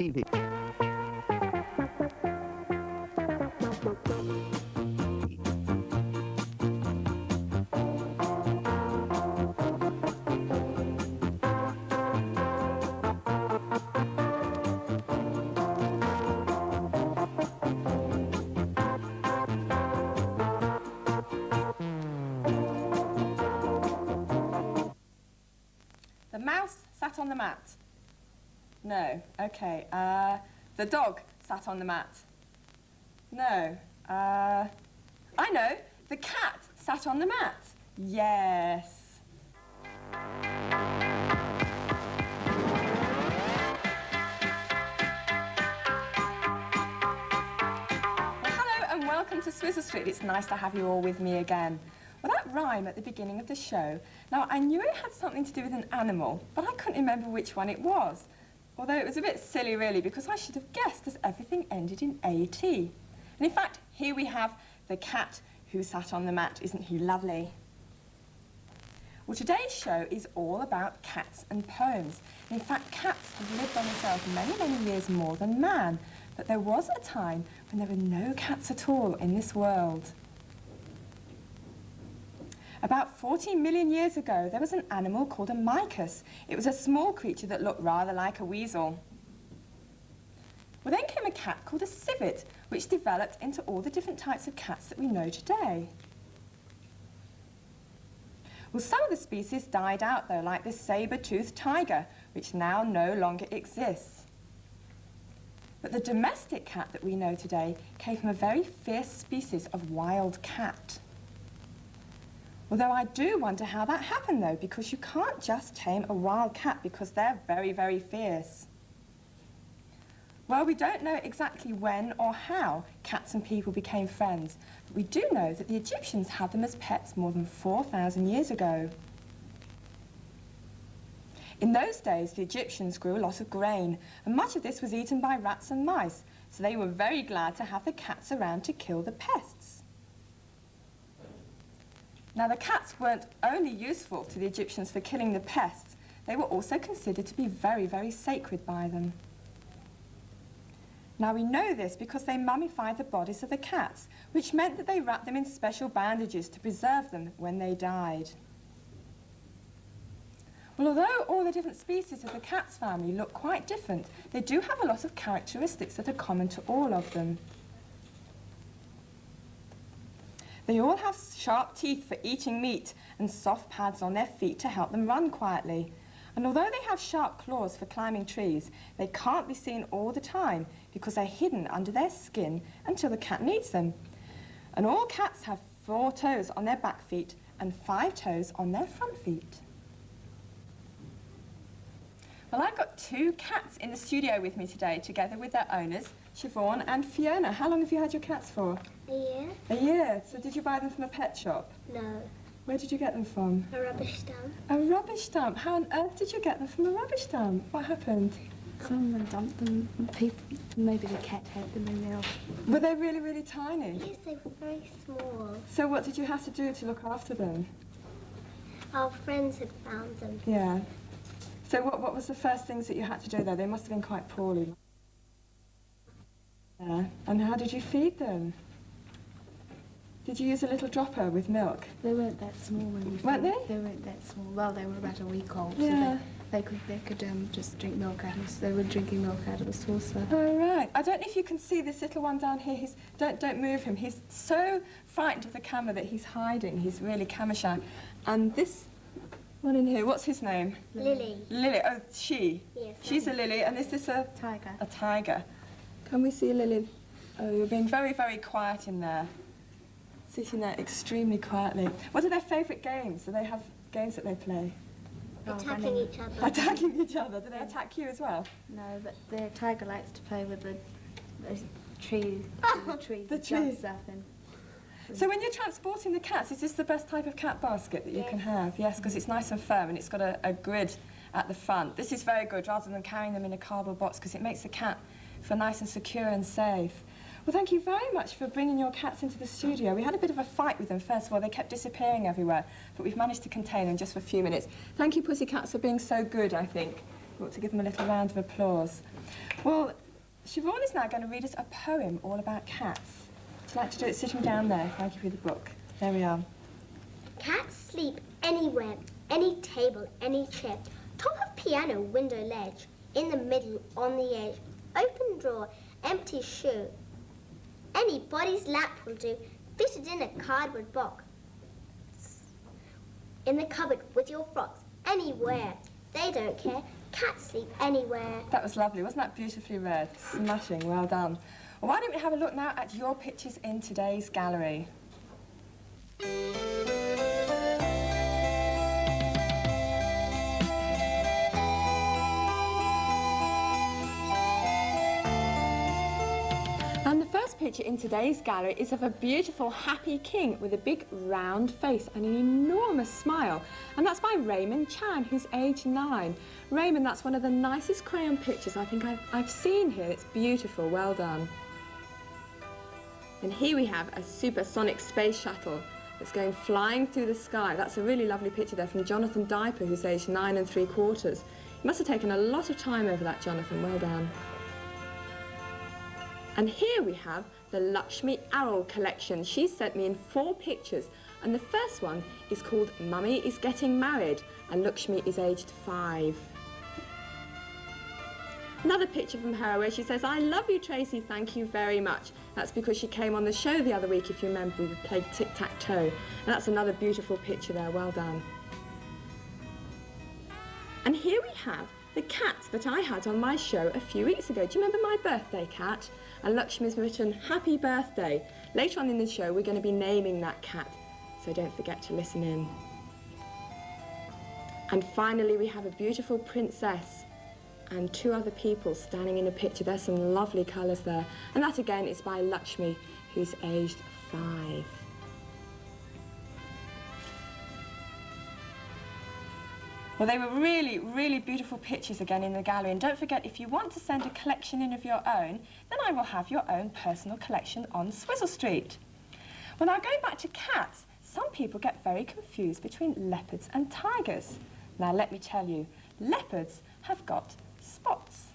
ATV. The mouse sat on the mat. No. Okay. The dog sat on the mat. No. I know. The cat sat on the mat. Yes. Well, hello and welcome to Swizzle Street. It's nice to have you all with me again. Well, that rhyme at the beginning of the show, now I knew it had something to do with an animal, but I couldn't remember which one it was. Although it was a bit silly, really, because I should have guessed as everything ended in AT. And in fact, here we have the cat who sat on the mat. Isn't he lovely? Well, today's show is all about cats and poems. In fact, cats have lived on this earth many, many years more than man. But there was a time when there were no cats at all in this world. About 40 million years ago, there was an animal called a micus. It was a small creature that looked rather like a weasel. Well, then came a cat called a civet, which developed into all the different types of cats that we know today. Well, some of the species died out, though, like this saber-toothed tiger, which now no longer exists. But the domestic cat that we know today came from a very fierce species of wild cat. Although I do wonder how that happened, though, because you can't just tame a wild cat because they're very, very fierce. Well, we don't know exactly when or how cats and people became friends, but we do know that the Egyptians had them as pets more than 4,000 years ago. In those days, the Egyptians grew a lot of grain, and much of this was eaten by rats and mice, so they were very glad to have the cats around to kill the pests. Now, the cats weren't only useful to the Egyptians for killing the pests, they were also considered to be very, very sacred by them. Now, we know this because they mummified the bodies of the cats, which meant that they wrapped them in special bandages to preserve them when they died. Well, although all the different species of the cat's family look quite different, they do have a lot of characteristics that are common to all of them. They all have sharp teeth for eating meat and soft pads on their feet to help them run quietly. And although they have sharp claws for climbing trees, they can't be seen all the time because they're hidden under their skin until the cat needs them. And all cats have 4 toes on their back feet and 5 toes on their front feet. Well, I've got 2 cats in the studio with me today, together with their owners, Siobhan and Fiona. How long have you had your cats for? A year. A year. So did you buy them from a pet shop? No. Where did you get them from? A rubbish dump. A rubbish dump? How on earth did you get them from a rubbish dump? What happened? Someone dumped them. People, maybe the cat had them in there. Were they really, really tiny? Yes, they were very small. So what did you have to do to look after them? Our friends had found them. Yeah. So what was the first things that you had to do though? They must have been quite poorly. Yeah. And how did you feed them? Did you use a little dropper with milk? They weren't that small when we Weren't fed. they? They weren't that small. Well, they were about a week old, Yeah. so they could just drink milk out of. They were drinking milk out of a saucer. Oh, right. I don't know if you can see this little one down here. Don't move him. He's so frightened of the camera that he's hiding. He's really camera shy. And this one in here, what's his name? Lily. Lily. Oh, she. Yes. She's a lily, and is this a Tiger. a tiger? Can we see Lily? Oh, you're being very, very quiet in there. Sitting there extremely quietly. What are their favourite games? Do they have games that they play? Attacking running. each other. Attacking each other. Do they attack you as well? No, but the tiger likes to play with the tree. The tree. The that jumps tree. up and. So when you're transporting the cats, is this the best type of cat basket that you Yes. can have? Yes, because it's nice and firm and it's got a grid at the front. This is very good rather than carrying them in a cardboard box because it makes the cat feel nice and secure and safe. Well, thank you very much for bringing your cats into the studio. We had a bit of a fight with them first of all. They kept disappearing everywhere, but we've managed to contain them just for a few minutes. Thank you, pussycats, for being so good, I think. We ought to give them a little round of applause. Well, Siobhan is now going to read us a poem all about cats. Would you like to do it sitting down there if I give you the book? There we are. Cats sleep anywhere, any table, any chair, top of piano, window ledge, in the middle, on the edge, open drawer, empty shoe. Anybody's lap will do, fitted in a cardboard box. In the cupboard with your frocks, anywhere. They don't care. Cats sleep anywhere. That was lovely. Wasn't that beautifully read? Smashing. Well done. Well, why don't we have a look now at your pictures in today's gallery? And the first picture in today's gallery is of a beautiful happy king with a big round face and an enormous smile. And that's by Raymond Chan, who's age 9. Raymond, that's one of the nicest crayon pictures I think I've seen here. It's beautiful. Well done. And here we have a supersonic space shuttle that's going flying through the sky. That's a really lovely picture there from Jonathan Diper, who's aged 9 3/4. You must have taken a lot of time over that, Jonathan. Well done. And here we have the Lakshmi Owl collection. She sent me in 4 pictures, and the first one is called Mummy is Getting Married, and Lakshmi is aged 5. Another picture from her where she says, "I love you, Tracy, thank you very much." That's because she came on the show the other week, if you remember, we played tic-tac-toe. And that's another beautiful picture there. Well done. And here we have the cat that I had on my show a few weeks ago. Do you remember my birthday cat? And Lakshmi's written, "Happy birthday." Later on in the show, we're going to be naming that cat, so don't forget to listen in. And finally, we have a beautiful princess and 2 other people standing in a picture. There's some lovely colours there. And that again is by Lakshmi, who's aged 5. Well, they were really, really beautiful pictures again in the gallery. And don't forget, if you want to send a collection in of your own, then I will have your own personal collection on Swizzle Street. Well, now going back to cats, some people get very confused between leopards and tigers. Now, let me tell you, leopards have got spots.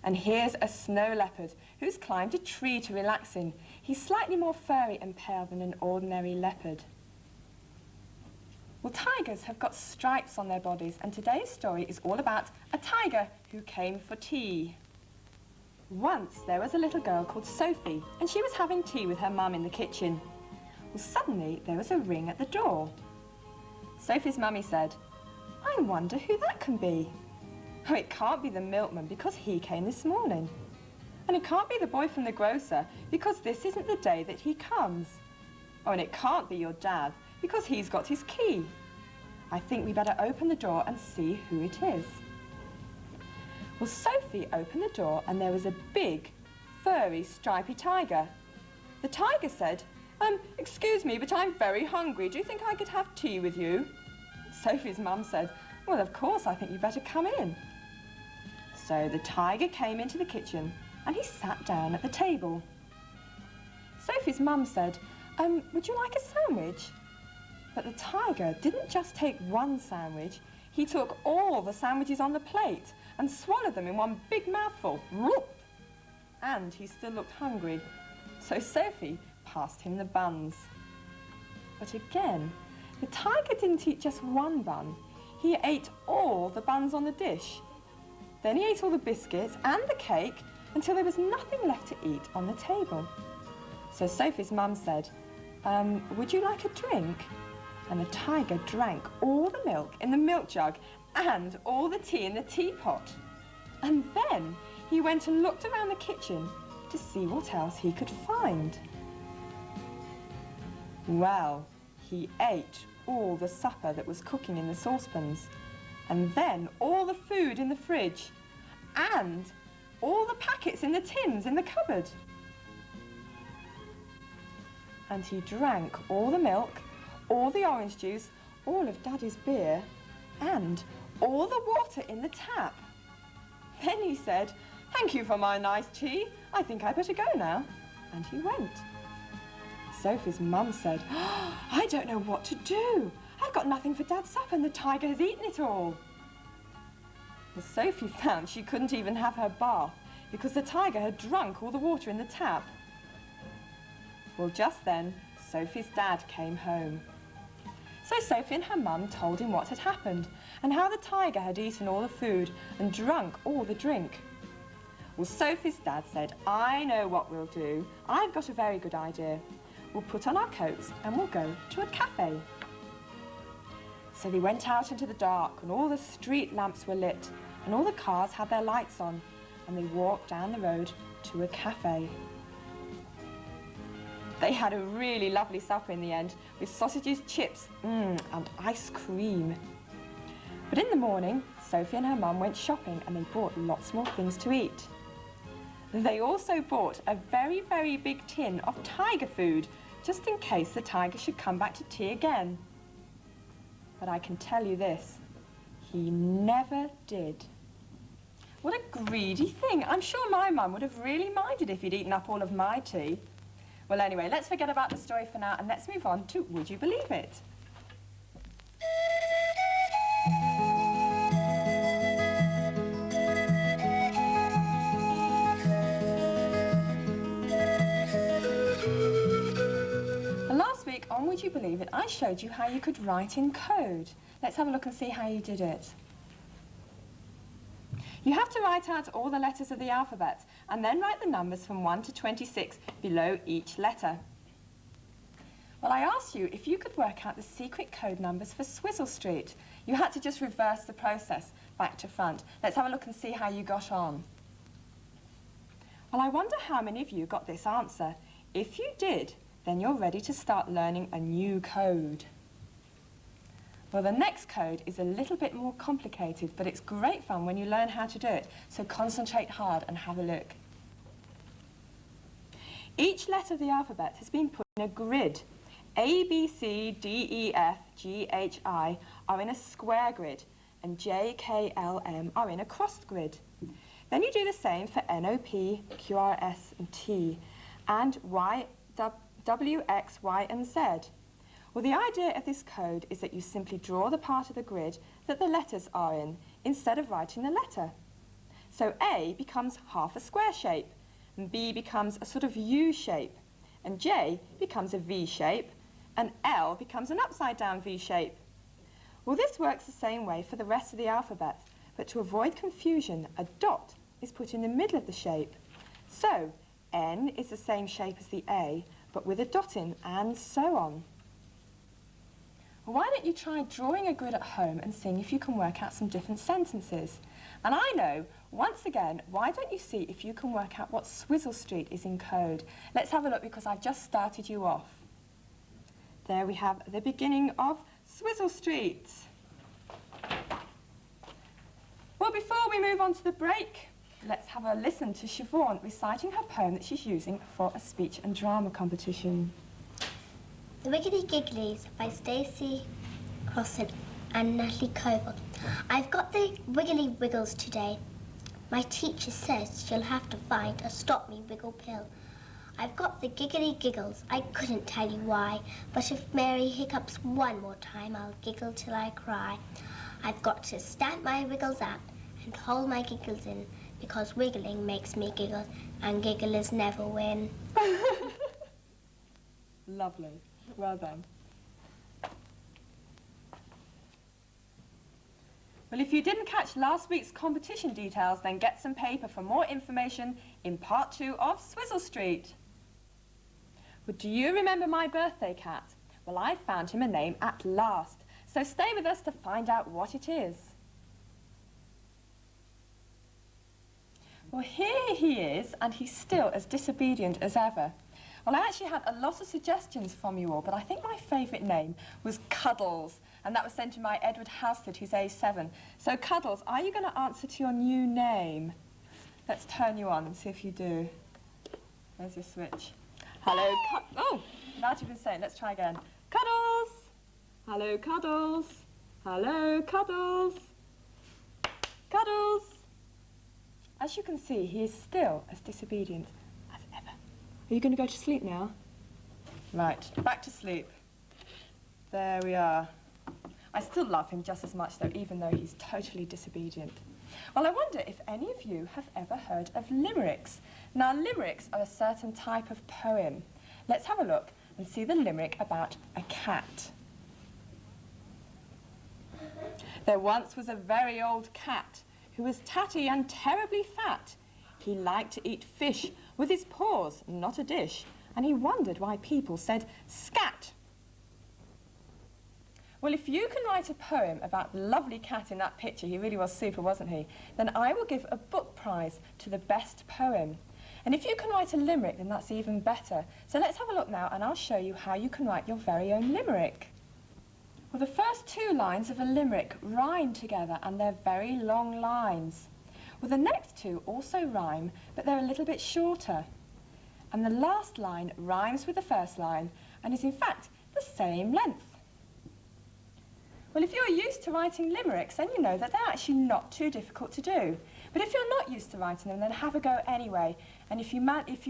And here's a snow leopard who's climbed a tree to relax in. He's slightly more furry and pale than an ordinary leopard. Well, tigers have got stripes on their bodies, and today's story is all about a tiger who came for tea. Once there was a little girl called Sophie, and she was having tea with her mum in the kitchen. Well, suddenly there was a ring at the door. Sophie's mummy said, "I wonder who that can be. Oh, it can't be the milkman because he came this morning. And it can't be the boy from the grocer because this isn't the day that he comes. Oh, and it can't be your dad because he's got his key. I think we better open the door and see who it is." Well, Sophie opened the door and there was a big, furry, stripy tiger. The tiger said, "Excuse me, but I'm very hungry. Do you think I could have tea with you?" Sophie's mum said, "Well, of course, I think you better come in." So the tiger came into the kitchen and he sat down at the table. Sophie's mum said, "Would you like a sandwich?" But the tiger didn't just take one sandwich, he took all the sandwiches on the plate and swallowed them in one big mouthful. And he still looked hungry, so Sophie passed him the buns. But again, the tiger didn't eat just one bun, he ate all the buns on the dish. Then he ate all the biscuits and the cake until there was nothing left to eat on the table. So Sophie's mum said, "Would you like a drink?" And the tiger drank all the milk in the milk jug and all the tea in the teapot. And then he went and looked around the kitchen to see what else he could find. Well, he ate all the supper that was cooking in the saucepans, and then all the food in the fridge, and all the packets in the tins in the cupboard. And he drank all the milk, all the orange juice, all of Daddy's beer, and all the water in the tap. Then he said, "Thank you for my nice tea. I think I better go now." And he went. Sophie's mum said, "I don't know what to do. I've got nothing for Dad's supper and the tiger has eaten it all." Well, Sophie found she couldn't even have her bath because the tiger had drunk all the water in the tap. Well, just then, Sophie's dad came home. So Sophie and her mum told him what had happened and how the tiger had eaten all the food and drunk all the drink. Well, Sophie's dad said, "I know what we'll do. I've got a very good idea. We'll put on our coats and we'll go to a cafe." So they went out into the dark and all the street lamps were lit and all the cars had their lights on and they walked down the road to a cafe. They had a really lovely supper in the end with sausages, chips, and ice cream. But in the morning, Sophie and her mum went shopping and they bought lots more things to eat. They also bought a very, very big tin of tiger food, just in case the tiger should come back to tea again. But I can tell you this, he never did. What a greedy thing. I'm sure my mum would have really minded if he'd eaten up all of my tea. Well, anyway, let's forget about the story for now and let's move on to Would You Believe It? Well, last week on Would You Believe It, I showed you how you could write in code. Let's have a look and see how you did it. You have to write out all the letters of the alphabet and then write the numbers from 1 to 26 below each letter. Well, I asked you if you could work out the secret code numbers for Swizzle Street. You had to just reverse the process back to front. Let's have a look and see how you got on. Well, I wonder how many of you got this answer. If you did, then you're ready to start learning a new code. Well, the next code is a little bit more complicated, but it's great fun when you learn how to do it, so concentrate hard and have a look. Each letter of the alphabet has been put in a grid. A, B, C, D, E, F, G, H, I are in a square grid, and J, K, L, M are in a crossed grid. Then you do the same for N, O, P, Q, R, S, and T, and Y, W, X, Y, and Z. Well, the idea of this code is that you simply draw the part of the grid that the letters are in, instead of writing the letter. So A becomes half a square shape, and B becomes a sort of U shape, and J becomes a V shape, and L becomes an upside-down V shape. Well, this works the same way for the rest of the alphabet, but to avoid confusion, a dot is put in the middle of the shape. So, N is the same shape as the A, but with a dot in, and so on. Well, why don't you try drawing a grid at home and seeing if you can work out some different sentences? And I know, once again, why don't you see if you can work out what Swizzle Street is in code? Let's have a look because I've just started you off. There we have the beginning of Swizzle Street. Well, before we move on to the break, let's have a listen to Siobhan reciting her poem that she's using for a speech and drama competition. The Wiggly Gigglies by Stacey Crossan and Natalie Koval. I've got the wiggly wiggles today. My teacher says she'll have to find a stop-me-wiggle pill. I've got the giggly giggles, I couldn't tell you why, but if Mary hiccups one more time, I'll giggle till I cry. I've got to stamp my wiggles out and hold my giggles in, because wiggling makes me giggle, and gigglers never win. Lovely. Well done. Well, if you didn't catch last week's competition details, then get some paper for more information in part 2 of Swizzle Street. Well, do you remember my birthday cat? Well, I found him a name at last, so stay with us to find out what it is. Well, here he is, and he's still as disobedient as ever. Well, I actually had a lot of suggestions from you all, but I think my favourite name was Cuddles, and that was sent to my Edward Halstead, who's age 7. So, Cuddles, are you going to answer to your new name? Let's turn you on and see if you do. There's your switch. Hello, oh, now you can say it. Let's try again. Cuddles! Hello, Cuddles! Hello, Cuddles! Cuddles! As you can see, he is still as disobedient as ever. Are you going to go to sleep now? Right, back to sleep. There we are. I still love him just as much, though, even though he's totally disobedient. Well, I wonder if any of you have ever heard of limericks. Now, limericks are a certain type of poem. Let's have a look and see the limerick about a cat. There once was a very old cat who was tatty and terribly fat. He liked to eat fish with his paws, not a dish, and he wondered why people said scat. Well, if you can write a poem about the lovely cat in that picture, he really was super, wasn't he? Then I will give a book prize to the best poem. And if you can write a limerick, then that's even better. So let's have a look now, and I'll show you how you can write your very own limerick. Well, the first two lines of a limerick rhyme together, and they're very long lines. Well, the next two also rhyme, but they're a little bit shorter. And the last line rhymes with the first line, and is in fact the same length. Well, if you're used to writing limericks, then you know that they're actually not too difficult to do. But if you're not used to writing them, then have a go anyway. And if you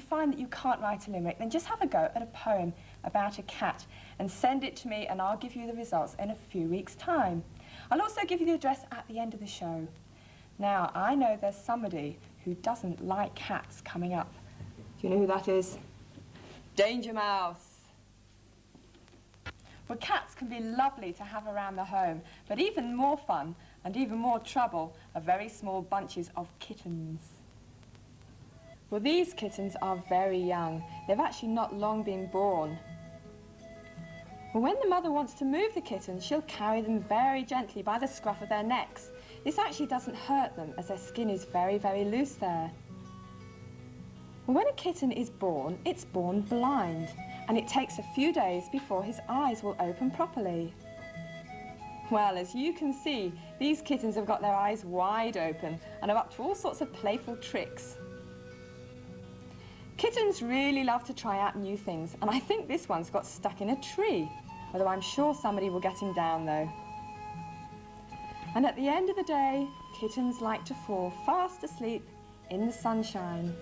find that you can't write a limerick, then just have a go at a poem about a cat and send it to me, and I'll give you the results in a few weeks' time. I'll also give you the address at the end of the show. Now, I know there's somebody who doesn't like cats coming up. Do you know who that is? Danger Mouse. Well, cats can be lovely to have around the home, but even more fun and even more trouble are very small bunches of kittens. Well, these kittens are very young. They've actually not long been born. Well, when the mother wants to move the kittens, she'll carry them very gently by the scruff of their necks. This actually doesn't hurt them, as their skin is very, very loose there. Well, when a kitten is born, it's born blind, and it takes a few days before his eyes will open properly. Well, as you can see, these kittens have got their eyes wide open and are up to all sorts of playful tricks. Kittens really love to try out new things, and I think this one's got stuck in a tree, although I'm sure somebody will get him down though. And at the end of the day, kittens like to fall fast asleep in the sunshine.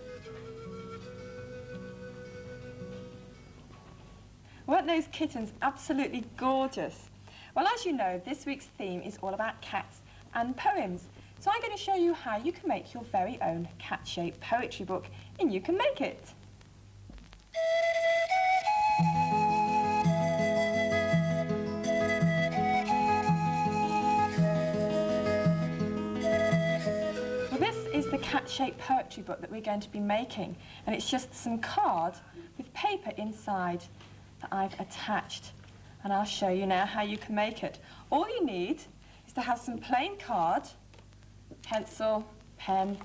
Weren't those kittens absolutely gorgeous? Well, as you know, this week's theme is all about cats and poems. So I'm going to show you how you can make your very own cat-shaped poetry book in You Can Make It. Well, this is the cat-shaped poetry book that we're going to be making, and it's just some card with paper inside that I've attached, and I'll show you now how you can make it. All you need is to have some plain card, pencil, pen,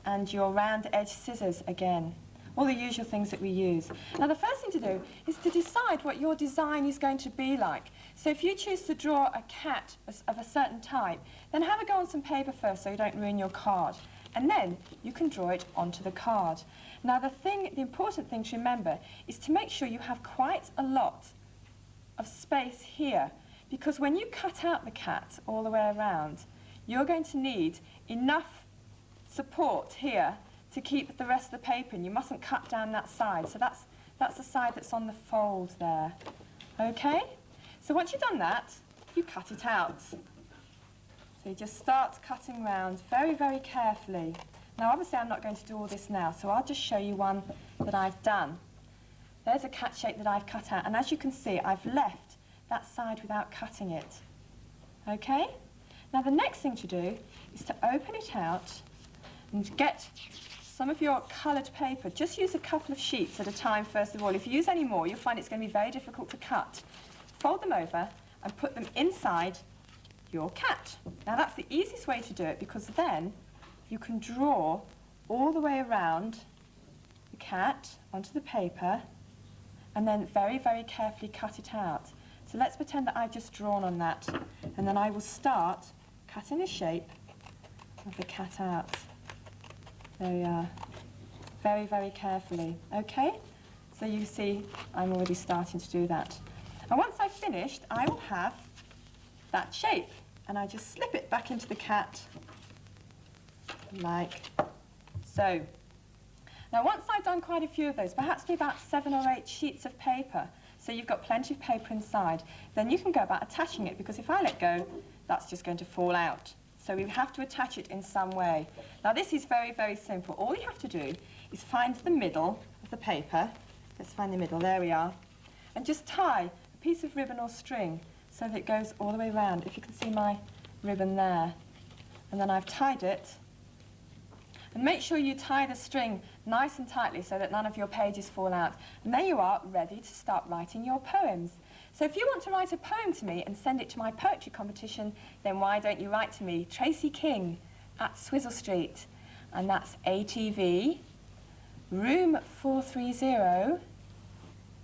and your round edge scissors again. All the usual things that we use. Now, the first thing to do is to decide what your design is going to be like. So if you choose to draw a cat of a certain type, then have a go on some paper first so you don't ruin your card. And then you can draw it onto the card. Now, the important thing to remember is to make sure you have quite a lot of space here, because when you cut out the cat all the way around, you're going to need enough support here to keep the rest of the paper in. You mustn't cut down that side. So that's the side that's on the fold there. Okay? So once you've done that, you cut it out. So you just start cutting round very, very carefully. Now, obviously, I'm not going to do all this now, so I'll just show you one that I've done. There's a cat shape that I've cut out, and as you can see, I've left that side without cutting it. Okay? Now, the next thing to do is to open it out and get some of your coloured paper. Just use a couple of sheets at a time, first of all. If you use any more, you'll find it's going to be very difficult to cut. Fold them over and put them inside your cat. Now, that's the easiest way to do it, because then you can draw all the way around the cat onto the paper and then very, very carefully cut it out. So let's pretend that I've just drawn on that, and then I will start cutting the shape of the cat out. There we are. Very, very carefully. Okay? So you see I'm already starting to do that. And once I've finished, I will have that shape, and I just slip it back into the cat like so. Now, once I've done quite a few of those, perhaps be about 7 or 8 sheets of paper, so you've got plenty of paper inside, then you can go about attaching it, because if I let go, that's just going to fall out. so we have to attach it in some way. Now this is very, very simple. All you have to do is find the middle of the paper. Let's find the middle, there we are. And just tie a piece of ribbon or string so that it goes all the way around. If you can see my ribbon there. And then I've tied it. And make sure you tie the string nice and tightly so that none of your pages fall out. And there you are, ready to start writing your poems. So if you want to write a poem to me and send it to my poetry competition, then why don't you write to me, Tracy King, at Swizzle Street. And that's ATV, room 430,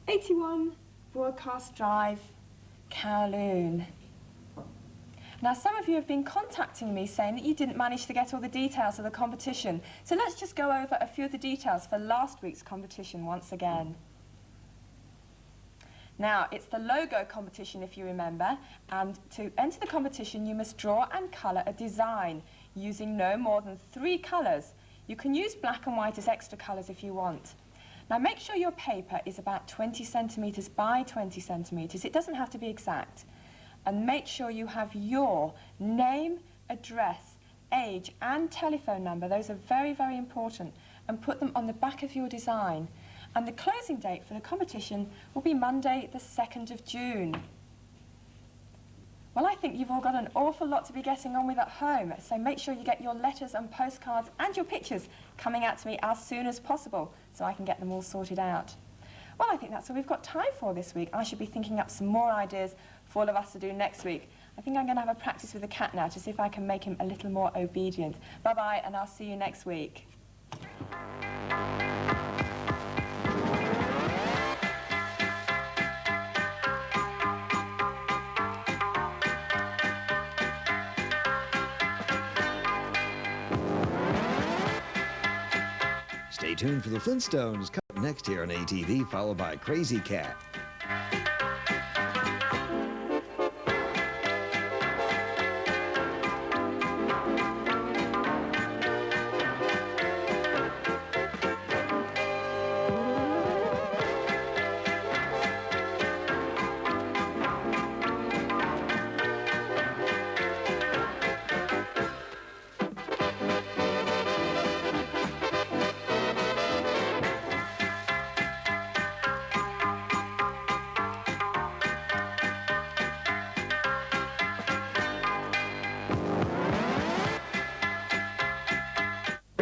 81 Broadcast Drive, Kowloon. Now, some of you have been contacting me saying that you didn't manage to get all the details of the competition. So let's just go over a few of the details for last week's competition once again. Now, it's the logo competition, if you remember, and to enter the competition, you must draw and colour a design using no more than 3 colours. You can use black and white as extra colours if you want. Now, make sure your paper is about 20 centimetres by 20 centimetres. It doesn't have to be exact. And make sure you have your name, address, age and telephone number. Those are very, very important. And put them on the back of your design. And the closing date for the competition will be Monday, the 2nd of June. Well, I think you've all got an awful lot to be getting on with at home, so make sure you get your letters and postcards and your pictures coming out to me as soon as possible so I can get them all sorted out. Well, I think that's all we've got time for this week. I should be thinking up some more ideas for all of us to do next week. I think I'm going to have a practice with the cat now to see if I can make him a little more obedient. Bye-bye, and I'll see you next week. Stay tuned for the Flintstones, coming next here on ATV, followed by Crazy Cat.